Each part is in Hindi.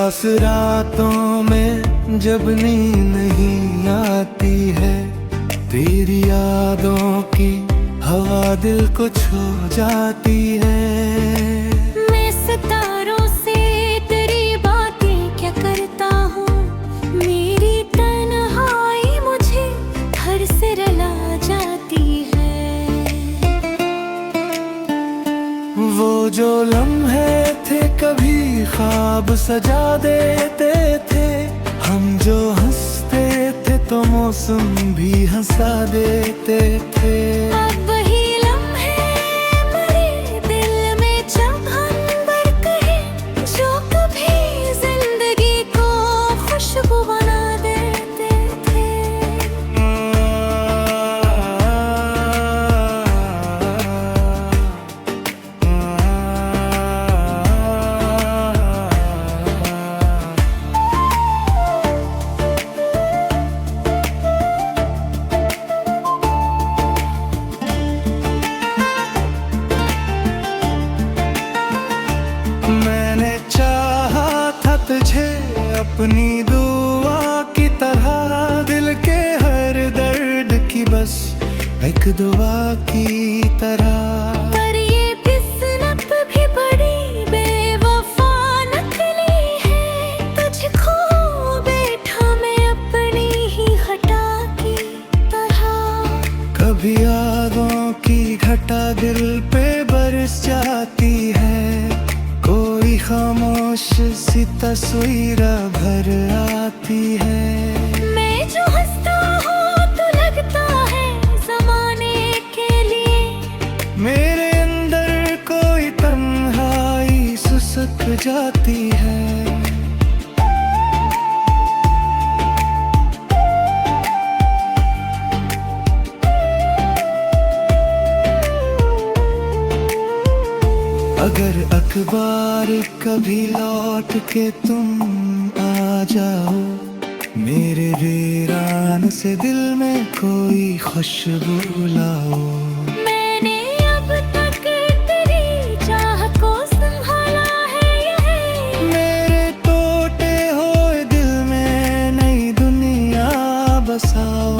उदास रातों में जब नींद नहीं आती है, तेरी यादों की हवा दिल को छू जाती है। मैं सितारों से तेरी बातें क्या करता हूँ, मेरी तन्हाई मुझे घर से रुला जाती है। वो जो लम्हे थे कभी ख्वाब सजा देते थे, हम जो हंसते थे तो मौसम भी हंसा देते थे। अब वही लम्हे मेरे दिल में जब हम बरकहे, जो कभी जिंदगी को खुशबू बना देते थे। मैंने चाहा था तुझे अपनी दुआ की तरह, दिल के हर दर्द की बस एक दुआ की तरह। पर ये किस्मत भी बड़ी बेवफा निकली है, तुझको बैठा मैं अपनी ही घटा की तरह। कभी आगों की घटा दिल पे बरस जाती है, कोई खामोश सी तस्वीर भर आती है। मैं जो हंसता हूँ तो लगता है जमाने के लिए, मेरे अंदर कोई तन्हाई सुसक जाती है। अगर अखबार कभी लौट के तुम आ जाओ, मेरे वीरान से दिल में कोई खुशबू लाओ। मैंने अब तक तेरी चाह को संभाला है, यही मेरे टूटे हुए दिल में नई दुनिया बसाओ।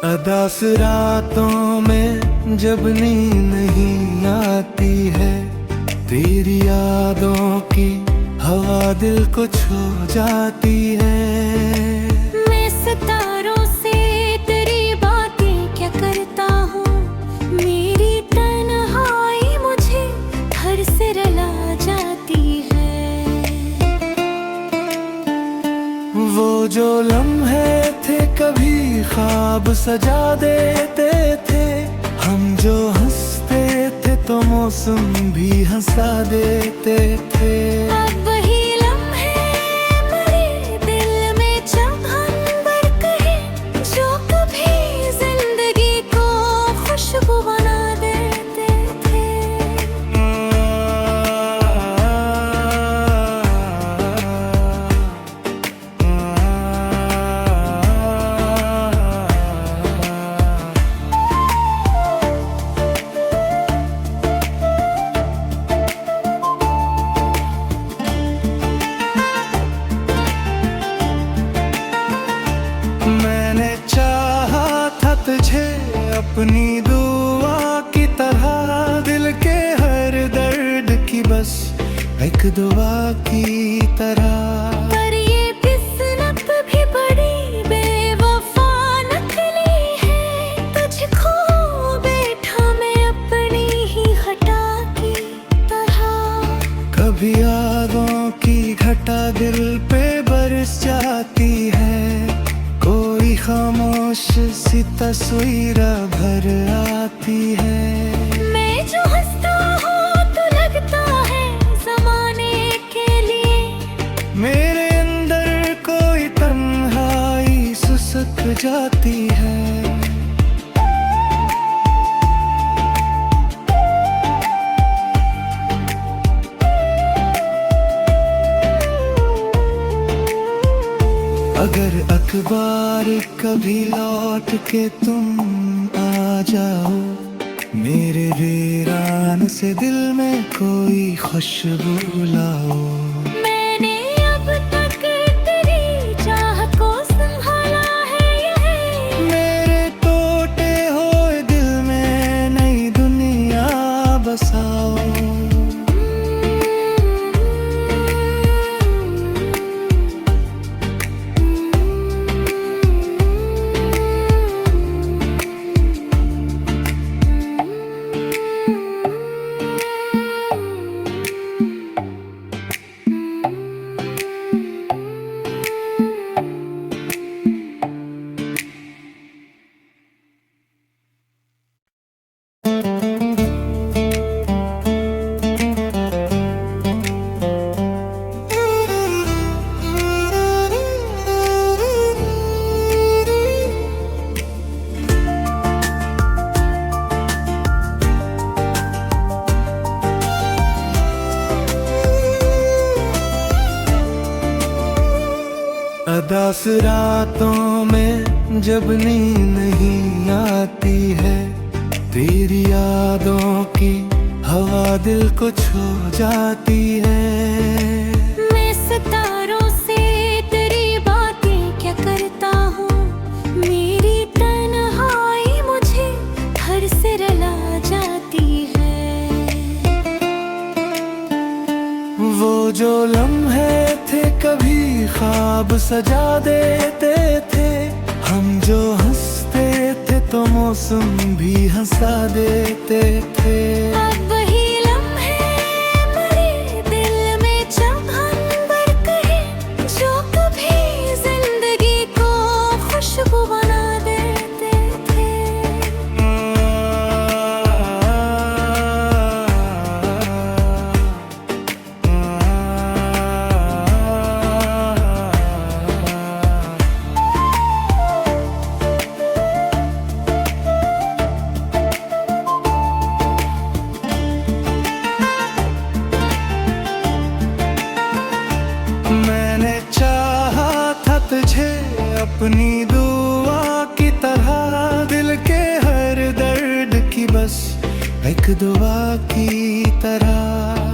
उदास रातों में जब नींद नहीं आती है, तेरी यादों की हवा दिल को छू जाती है। मैं सितारों से तेरी बातें क्या करता हूँ, मेरी तन्हाई मुझे घर से रुला जाती है। वो जो लम्हे थे कभी ख्वाब सजा देते थे, हम जो हंसते थे तो मौसम भी हंसा देते थे। अब वही लम्हे मेरे दिल में जब हम बरकहे, जो कभी जिंदगी को खुशबू बना देते थे। मैंने चाहा था तुझे अपनी दुआ की तरह, दिल के हर दर्द की बस एक दुआ की तरह। पर ये किस्मत भी बड़ी बेवफा निकली है, तुझको बैठा मैं अपनी ही दिल पे बरस जाती है, कोई खामोश सी तस्वीर भर आती है। मैं जो हंसता हूँ तो लगता है जमाने के लिए, मेरे अंदर कोई तन्हाई सुसक जाती है। अगर अखबार कभी लौट के तुम आ जाओ, मेरे वीरान से दिल में कोई खुशबू लाओ। मैंने अब तक तेरी चाहत को संभाला है यही, मेरे टूटे हुए दिल में नई दुनिया बसाओ। उदास रातों में जब नींद नहीं आती है, तेरी यादों की हवा दिल को छू जाती है। मैं सितारों से तेरी बातें क्या करता हूँ, मेरी तन्हाई मुझे घर से रुला जाती है। वो जो लम्हे थे कभी ख्वाब सजा देते थे, हम जो हंसते थे तो मौसम भी हंसा देते थे। अब वही लम्हे मरे दिल में जब हम बरकहे, जो कभी जिंदगी को खुशबू बना देते थे। मैंने चाहा था तुझे अपनी दुआ की तरह, दिल के हर दर्द की बस एक दुआ की तरह।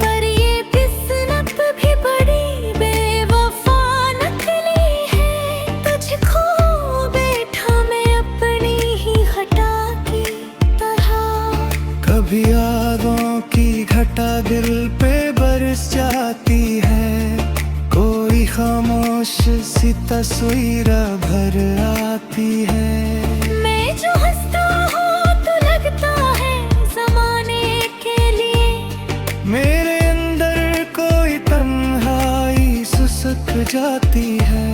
पर ये किस्मत भी बड़ी बेवफा निकली है, तुझको बैठा मैं अपनी ही घटा की तरह। कभी यादों की घटा दिल पे बरस जाती है, कोई खामोश सी तस्वीर भर आती है। मैं जो हंसता हूँ तो लगता है जमाने के लिए, मेरे अंदर कोई तन्हाई सुसक जाती है।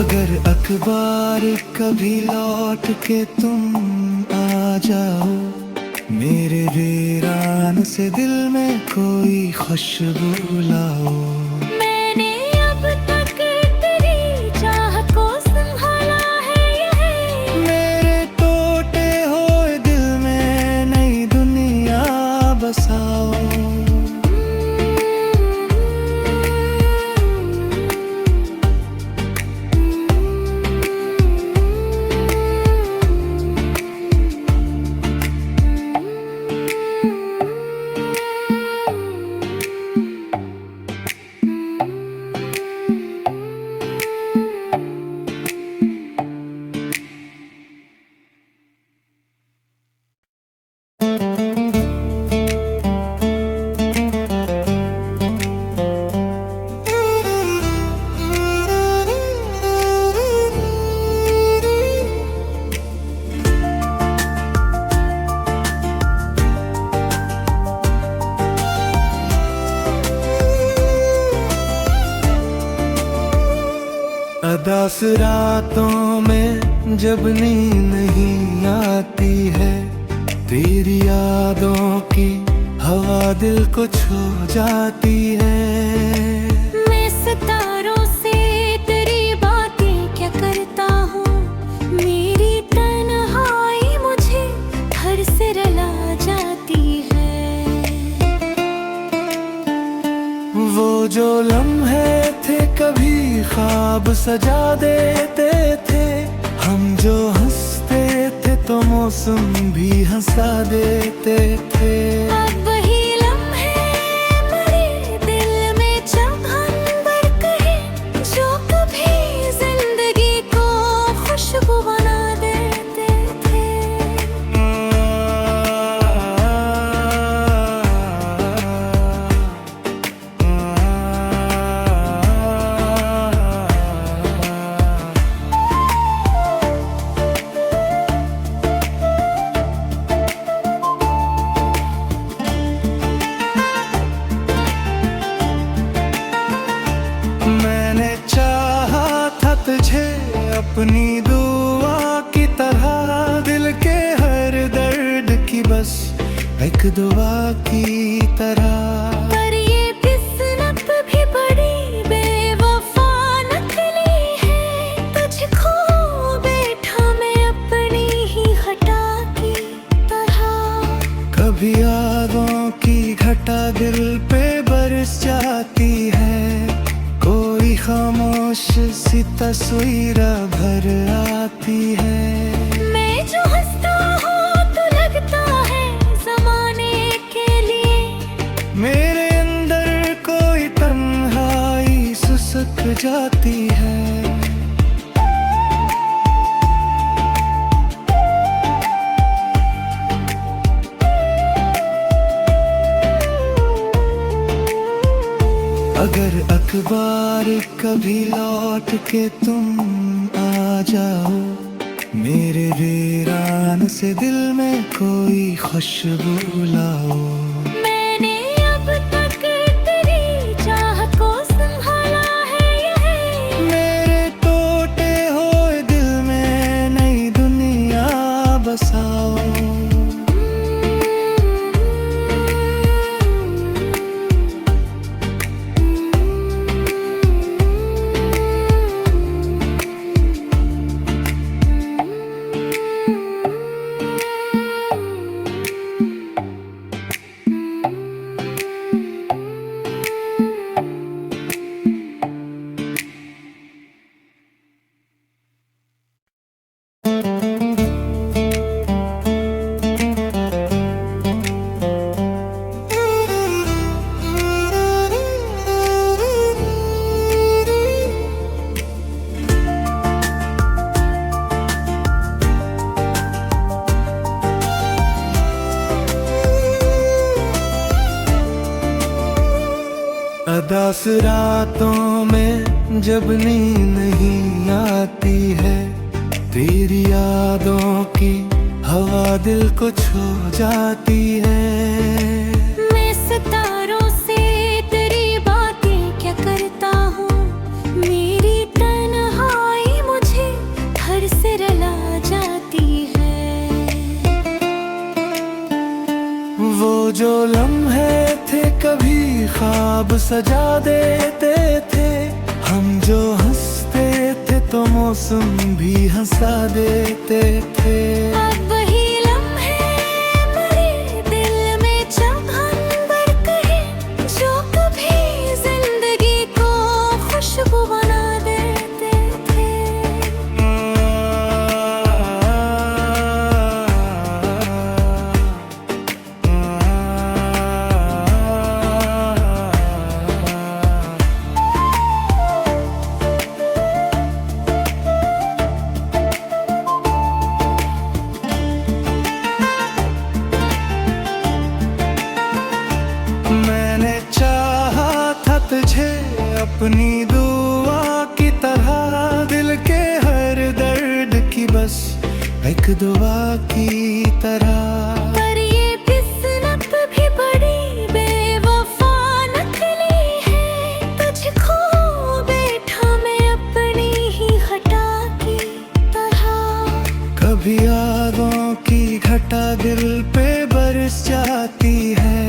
अगर अखबार कभी लौट के तुम आ जाओ, मेरे वीरान से दिल में कोई खुशबू लाओ। मैंने अब तक तेरी चाहत को संभाला है यही, मेरे टूटे हुए दिल में नई दुनिया बसाओ। उदास रातों में जब नींद नहीं आती है, तेरी यादों की हवा दिल को छू जाती है। मैं सितारों से तेरी बातें क्या करता हूँ, मेरी तन्हाई मुझे घर से रुला जाती है। वो जो लम्हे थे कभी ख्वाब सजा देते थे, हम जो हंसते थे तो मौसम भी हंसा देते थे। अब वही लम्हे मेरे दिल में चमन बरक है, जो कभी जिंदगी को खुशबू बना देते थे। मैंने चाहा था तुझे अपनी दुआ की तरह, दिल के हर दर्द की बस एक दुआ की तरह। पर ये किस्मत भी बड़ी बेवफा निकली है, तुझको बैठा मैं अपनी ही घटा की तरह। कभी यादों की घटा दिल पे बरस जाती है, कोई खामोश सी तस्वीर भर आती है। मैं जो हंसता हूँ तो लगता है जमाने के लिए, मेरे अंदर कोई तन्हाई सुसक जाती है। अगर अखबार कभी लौट के तुम आ जाओ, मेरे वीरान से दिल में कोई खुशबू लाओ। मैंने अब तक तेरी चाहत को संभाला है, यही मेरे टूटे हुए दिल में नई दुनिया बसाओ। उदास रातों में जब नींद नहीं आती है, तेरी यादों की हवा दिल को छू जाती है। मैं सितारों से तेरी बातें क्या करता हूँ, मेरी तन्हाई मुझे घर से रुला जाती है। वो जो लम्हे थे कभी ख्वाब सजा देते थे, हम जो हंसते थे तो मौसम भी हंसा देते थे। अब वही लम्हे मेरे दिल में चमन बरक है, जो कभी जिंदगी को खुशबू बना देते थे। मैंने चाहा था तुझे अपनी दुआ की तरह, दिल के हर दर्द की बस एक दुआ की तरह। पर ये किस्मत भी बड़ी बेवफा निकली है, तुझको बैठा मैं अपनी ही कभी यादों की घटा दिल पे बरस जाती है,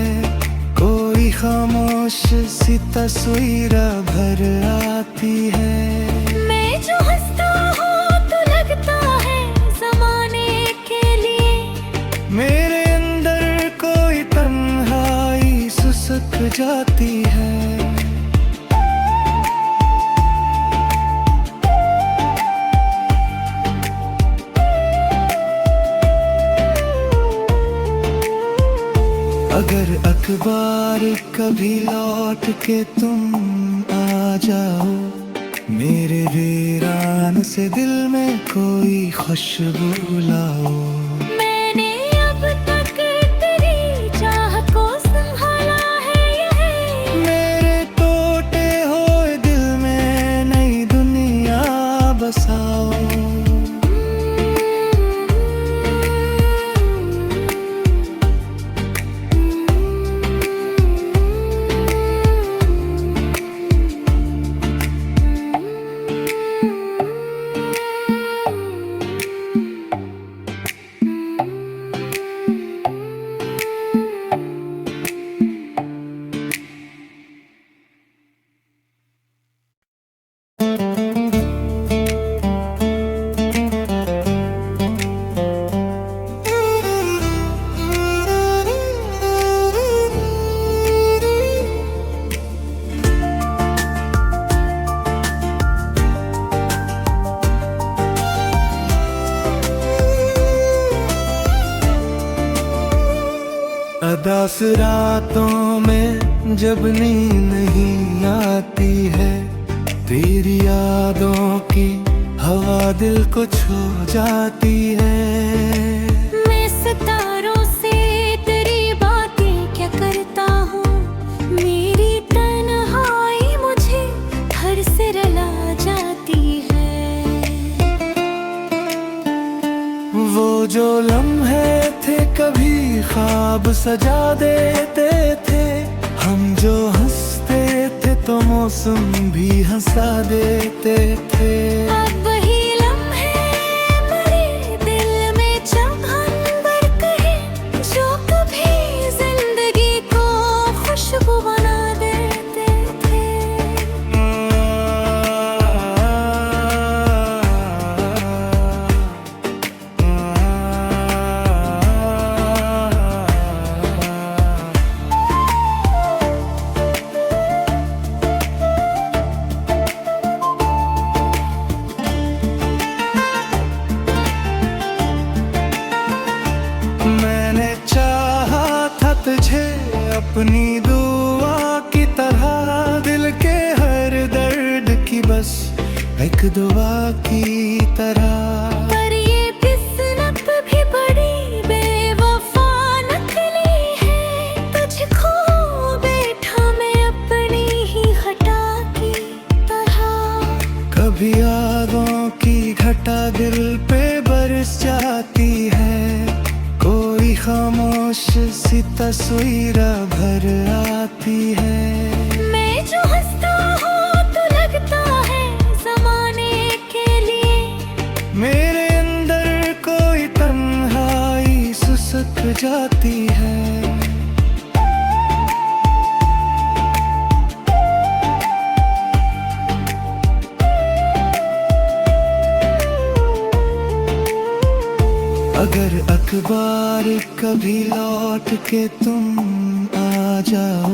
कोई खामोश सी तस्वीर भर आती है। मैं जो हंसता हूँ तो लगता है जमाने के लिए, मेरे अंदर कोई तन्हाई सुसक जाती है। अगर अखबार कभी लौट के तुम आ जाओ, मेरे वीरान से दिल में कोई खुशबू लाओ। मैंने अब तक तेरी चाह को संभाला है यही, मेरे टूटे हुए दिल में नई दुनिया बसाओ। उदास रातों में जब नींद नहीं आती है, तेरी यादों की हवा दिल को छू जाती है। मैं सितारों से तेरी बातें क्या करता हूँ, मेरी तन्हाई मुझे घर से रुला जाती है। वो जो लम्हे थे कभी ख्वाब सजा देते थे, हम जो हंसते थे तो मौसम भी हंसा देते थे। अब वही लम्हे मेरे दिल में जब हम बरकहे, जो कभी जिंदगी को खुशबू बना देते थे। मैंने चाहा था तुझे अपनी दुआ की तरह, दिल के हर दर्द की बस एक दुआ की तरह। पर ये किस्मत भी बड़ी बेवफा निकली है, तुझको बैठा मैं अपनी ही घटा की तरह। कभी यादों की घटा दिल पे बरस जाती है, कोई खामोश सी तस्वीर भर आती है। मैं जो हंसता हूँ तो लगता है जमाने के लिए, मेरे अंदर कोई तन्हाई सुसक जाती है। अगर अखबार कभी लौट के तुम आ जाओ,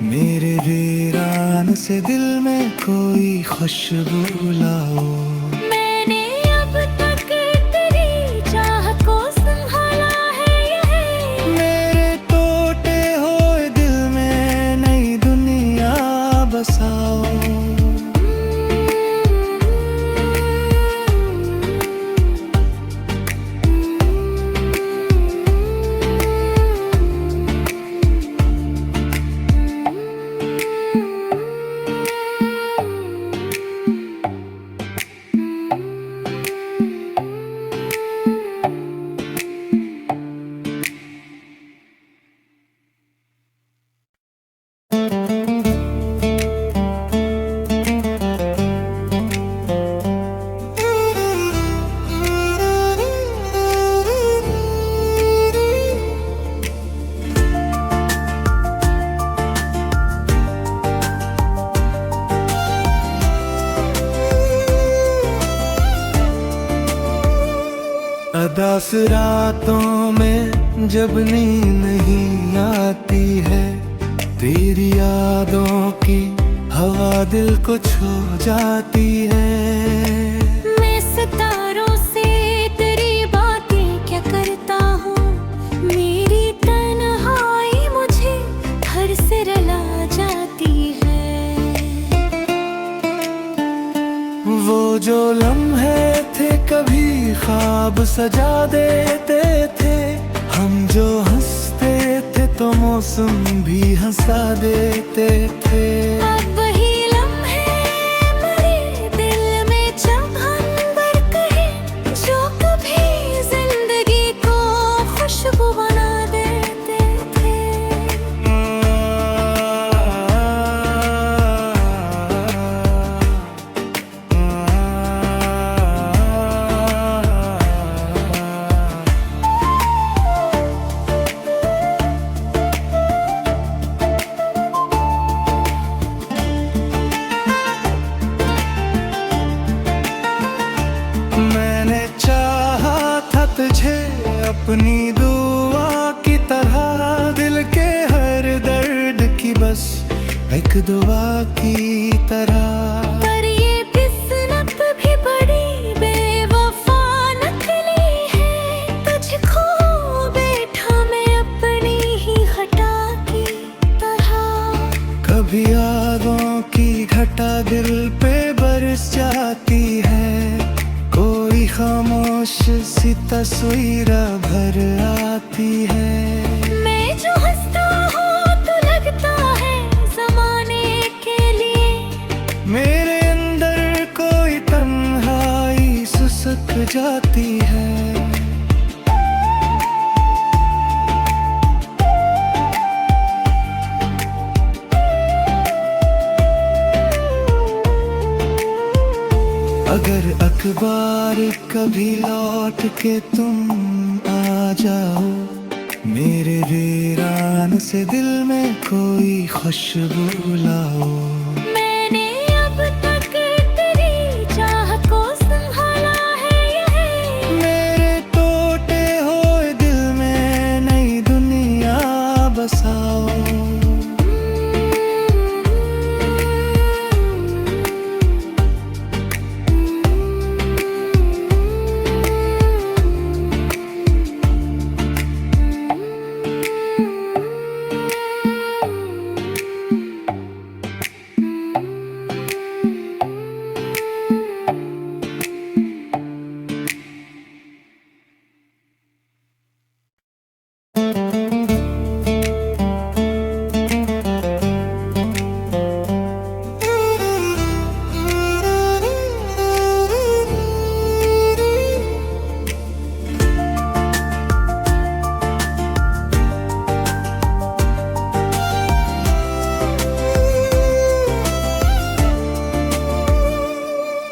मेरे वीरान से दिल में कोई खुशबू लाओ। मैंने अब तक तेरी चाह को संभाला है यही, मेरे टूटे हुए दिल में नई दुनिया बसाओ। अदास रातों में जब नींद नहीं आती है, तेरी यादों की हवा दिल को छू जाती है। मैं सितारों से तेरी बातें क्या करता हूँ, मेरी तन्हाई मुझे घर से रुला जाती है। वो जो लम्हे थे कभी ख्वाब सजा देते थे, हम जो हंसते थे तो मौसम भी हंसा देते थे। अब वही लम्हे मेरे दिल में चमन बरकते हैं, जो कभी जिंदगी को खुशबू बना देते थे। मैंने चाहा था तुझे अपनी दुआ की तरह, दिल के हर दर्द की बस एक दुआ की तरह। पर ये किस्मत भी बड़ी बेवफा निकली है, तुझको बैठा मैं अपनी ही घटा की तरह। कभी आगों की घटा दिल पे बरस जाती है, कोई खामोश सी तस्वीर भर आती है। मैं जो हंसता हूँ तो लगता है जमाने के लिए, मेरे अंदर कोई तन्हाई सुसक जाती है। अगर अखबार कभी लौट के तुम आ जाओ, मेरे वीरान से दिल में कोई खुशबू लाओ। मैंने अब तक तेरी चाहत को संभाला है यही, मेरे टूटे हुए दिल में नई दुनिया बसाओ।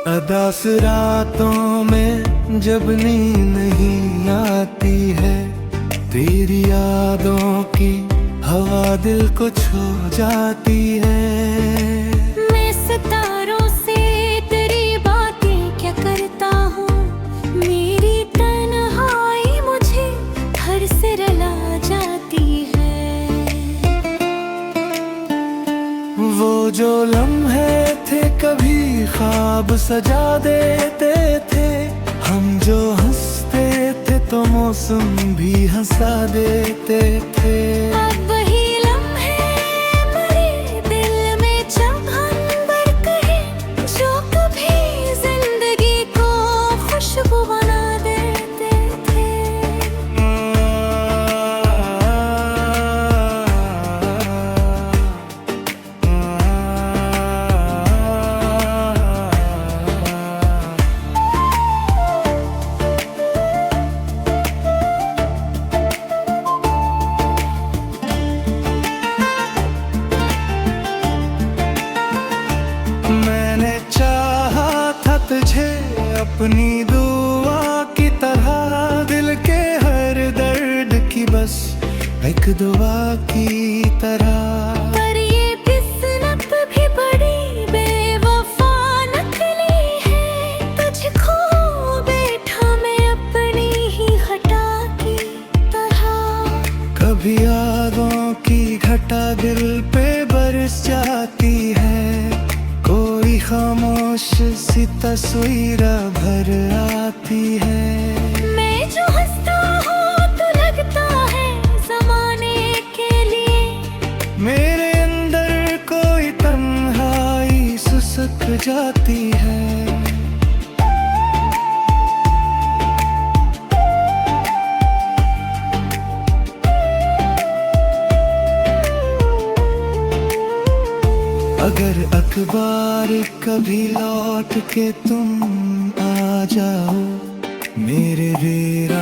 अदास रातों में जब नींद नहीं आती है, तेरी यादों की हवा दिल को छू जाती है। मैं सितारों से तेरी बातें क्या करता हूँ, मेरी तन्हाई मुझे घर से रुला जाती है। वो जो लम्हे थे कभी ख्वाब सजा देते थे, हम जो हंसते थे तो मौसम भी हंसा देते थे। अब वही लम्हे मेरे दिल में चमन बरकते हैं, जो कभी जिंदगी को खुशबू बना देते थे। मैंने चाहा था तुझे अपनी दुआ की तरह, दिल के हर दर्द की बस एक दुआ की तरह। पर ये किस्मत भी बड़ी बेवफा निकली है, तुझको बैठा मैं अपनी ही दिल पे बरस जाती है, कोई खामोश सी तस्वीर भर आती है। मैं जो हंसता हूँ तो लगता है जमाने के लिए, मेरे अंदर कोई तन्हाई सुसक जाती है। अगर अखबार कभी लौट के तुम आ जाओ मेरे वीरा